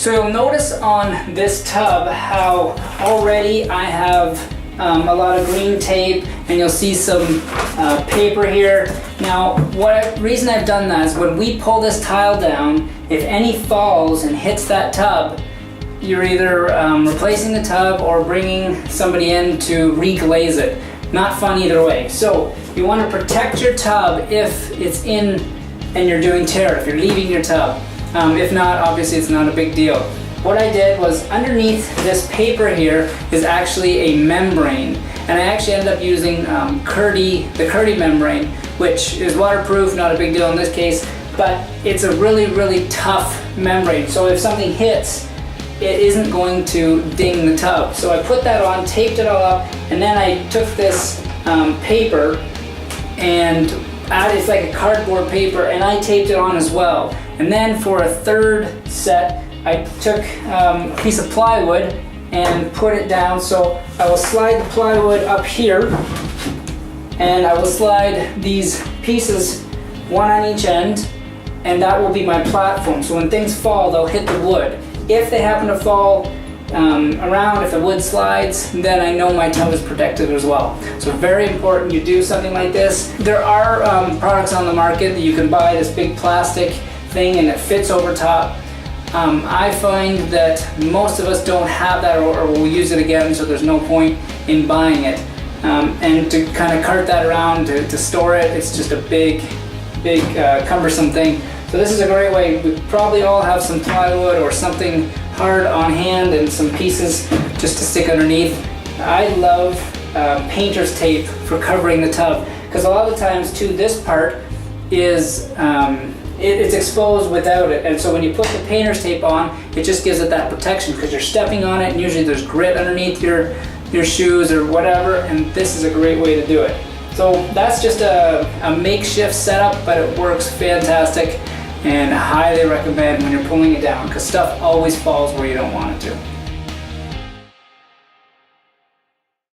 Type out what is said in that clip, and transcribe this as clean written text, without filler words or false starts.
So you'll notice on this tub how already I have a lot of green tape, and you'll see some paper here. Now, reason I've done that is when we pull this tile down, if any falls and hits that tub, you're either replacing the tub or bringing somebody in to reglaze it. Not fun either way. So you want to protect your tub if it's in and you're doing tear, if you're leaving your tub. If not, obviously it's not a big deal. What I did was underneath this paper here is actually a membrane, and I actually ended up using KERDI, the KERDI membrane, which is waterproof, not a big deal in this case, but it's a really, really tough membrane. So if something hits, it isn't going to ding the tub. So I put that on, taped it all up, and then I took this paper and it's like a cardboard paper, and I taped it on as well. And then for a third set, I took a piece of plywood and put it down. So I will slide the plywood up here, and I will slide these pieces one on each end, and that will be my platform. So when things fall, they'll hit the wood. If they happen to fall around, if the wood slides, then I know my tub is protected as well. So very important you do something like this. There are products on the market that you can buy, this big plastic thing, and it fits over top. I find that most of us don't have that, or we'll use it again, so there's no point in buying it. And to kind of cart that around to store it, it's just a big cumbersome thing. So this is a great way. We probably all have some plywood or something hard on hand and some pieces just to stick underneath. I love painter's tape for covering the tub, because a lot of the times too, this part is it's exposed without it, and so when you put the painter's tape on, it just gives it that protection, because you're stepping on it and usually there's grit underneath your shoes or whatever, and this is a great way to do it. So that's just a makeshift setup, but it works fantastic, and I highly recommend when you're pulling it down, because stuff always falls where you don't want it to.